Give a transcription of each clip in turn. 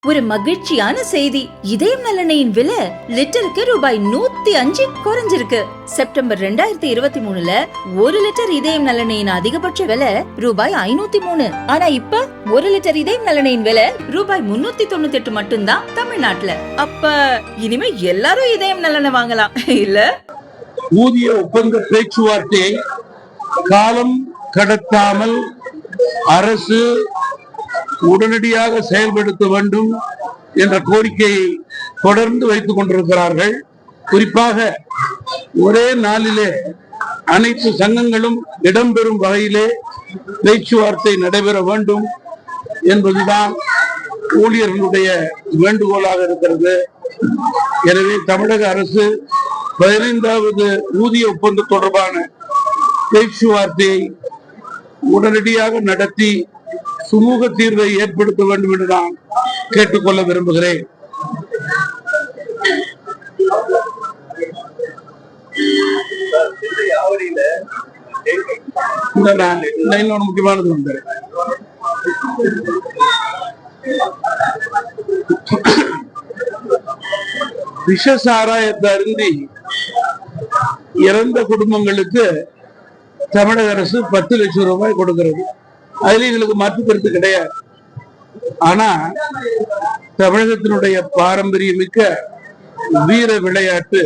ஒரு மகிழ்ச்சியான செய்தி. இதயம் நல்லெண்ணெயின் விலை லிட்டருக்கு ரூபாய் 105 குறைஞ்சிருக்கு. செப்டம்பர் 2023ல 1 லிட்டர் இதயம் நல்லெண்ணெயின் அதிகபட்ச விலை ரூபாய் 503. ஆனா இப்ப 1 லிட்டர் இதயம் நல்லெண்ணெயின் விலை ரூபாய் 398 மட்டும்தான் தமிழ்நாட்டுல. அப்ப இனிமே எல்லாரும் இதயம் நல்லெண்ணெய் வாங்கலாம் இல்ல? ஊதிய ஒப்பந்த பேச்சுவார்த்தையை காலம் கடத்தாமல் அரசு உடனடியாக செயல்படுத்த வேண்டும் என்ற கோரிக்கையை தொடர்ந்து வைத்துக் கொண்டிருக்கிறார்கள். குறிப்பாக ஒரே நாளிலே அனைத்து சங்கங்களும் இடம்பெறும் வகையிலே பேச்சுவார்த்தை நடைபெற வேண்டும் என்பதுதான் ஊழியர்களுடைய வேண்டுகோளாக இருக்கிறது. எனவே தமிழக அரசு 15வது ஊதிய ஒப்பந்தம் தொடர்பான பேச்சுவார்த்தையை உடனடியாக நடத்தி சுமூக தீர்வை ஏற்படுத்த வேண்டும் என்று நான் கேட்டுக்கொள்ள விரும்புகிறேன். இன்னொரு முக்கியமானது உண்டு. விஷ சாராயத்தை அருந்தி இறந்த குடும்பங்களுக்கு தமிழக அரசு 10 லட்சம் ரூபாய் கொடுக்கிறது. அதுல எங்களுக்கு மாற்று கருத்து கிடையாது. ஆனா தமிழகத்தினுடைய பாரம்பரியமிக்க வீர விளையாட்டு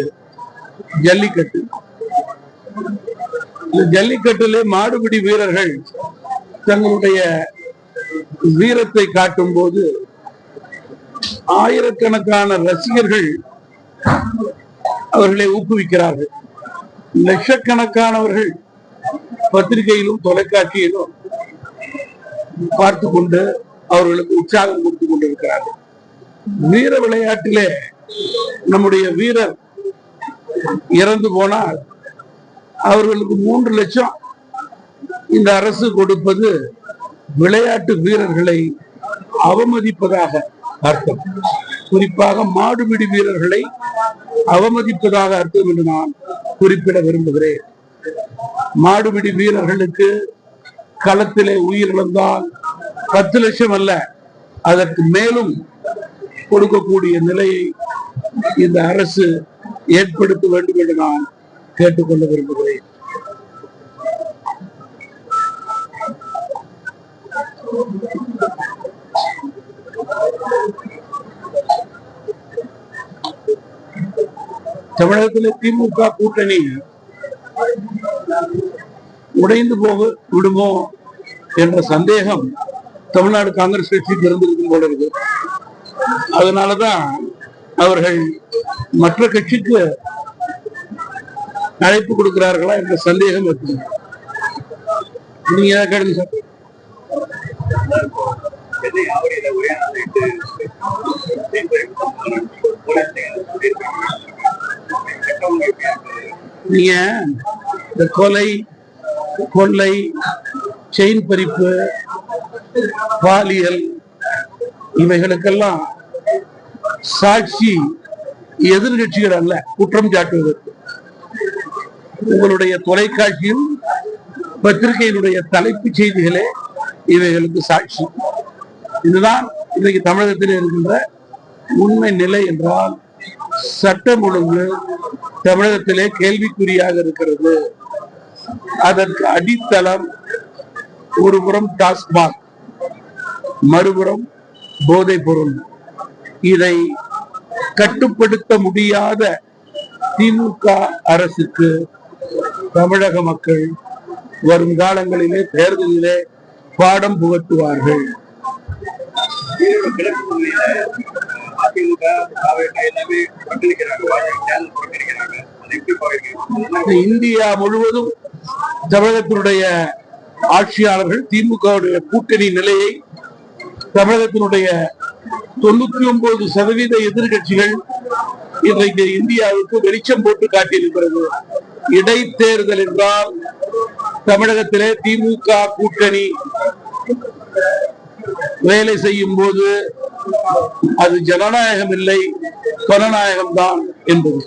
ஜல்லிக்கட்டு. இந்த ஜல்லிக்கட்டிலே மாடுபிடி வீரர்கள் தங்களுடைய வீரத்தை காட்டும் போது ஆயிரக்கணக்கான ரசிகர்கள் அவர்களை ஊக்குவிக்கிறார்கள். லட்சக்கணக்கானவர்கள் பத்திரிகையிலும் தொலைக்காட்சியிலும் பார்த்து கொண்டு அவர்களுக்கு உற்சாகம் கொடுத்துக் கொண்டிருக்கிறார்கள். வீர விளையாட்டிலே நம்முடைய வீரர் இறந்து போனால் அவர்களுக்கு 3 லட்சம் இந்த அரசு கொடுப்பது விளையாட்டு வீரர்களை அவமதிப்பதாக அர்த்தம். குறிப்பாக மாடுபிடி வீரர்களை அவமதிப்பதாக அர்த்தம் என்று நான் குறிப்பிட விரும்புகிறேன். மாடுபிடி வீரர்களுக்கு களத்திலே உயிரிழந்தால் 10 லட்சம் அல்ல, அதற்கு மேலும் கொடுக்கக்கூடிய நிலையை இந்த அரசு ஏற்படுத்த வேண்டும் என்று நான் கேட்டுக்கொள்ள விரும்புகிறேன். தமிழகத்தில் திமுக கூட்டணி உடைந்து போக விடுமோ என்ற சந்தேகம் தமிழ்நாடு காங்கிரஸ் கட்சிக்கு இருந்திருக்கும் போல இருக்கு. அதனாலதான் அவர்கள் மற்ற கட்சிக்கு அழைப்பு கொடுக்கிறார்களா என்ற சந்தேகம் இருக்கு. நீங்க கேளுங்க சார். நீங்க இந்த கொலை, கொள்ளை, செயின் பறிப்பு, பாலியல் இவைகளுக்கெல்லாம் சாட்சி எதிர்கட்சிகள் அல்ல குற்றம் சாட்டுவதற்கு. உங்களுடைய தொலைக்காட்சியும் பத்திரிகையினுடைய தலைப்புச் செய்திகளே இவைகளுக்கு சாட்சி. இதுதான் இன்றைக்கு தமிழகத்தில் இருக்கின்ற உண்மை நிலை என்றால் சட்டம் ஒழுங்கு தமிழகத்திலே கேள்விக்குறியாக இருக்கிறது. அதற்கு அடித்தளம் ஒருபுறம் டாஸ்மாக், மறுபுறம் போதைப் பொருள். இதை கட்டுப்படுத்த முடியாத திமுக அரசுக்கு தமிழக மக்கள் வருங்காலங்களிலே தேர்தலிலே பாடம் புகட்டுவார்கள். இந்தியா முழுவதும் தமிழகத்தினுடைய ஆட்சியாளர்கள் திமுக கூட்டணி நிலையை தமிழகத்தினுடைய 99% எதிர்கட்சிகள் இன்றைக்கு இந்தியாவுக்கு வெளிச்சம் போட்டு காட்டியிருக்கிறது. இடைத்தேர்தல் என்றால் தமிழகத்திலே திமுக கூட்டணி வேலை செய்யும் போது அது ஜனநாயகம் இல்லை, பணநாயகம் தான் என்பது.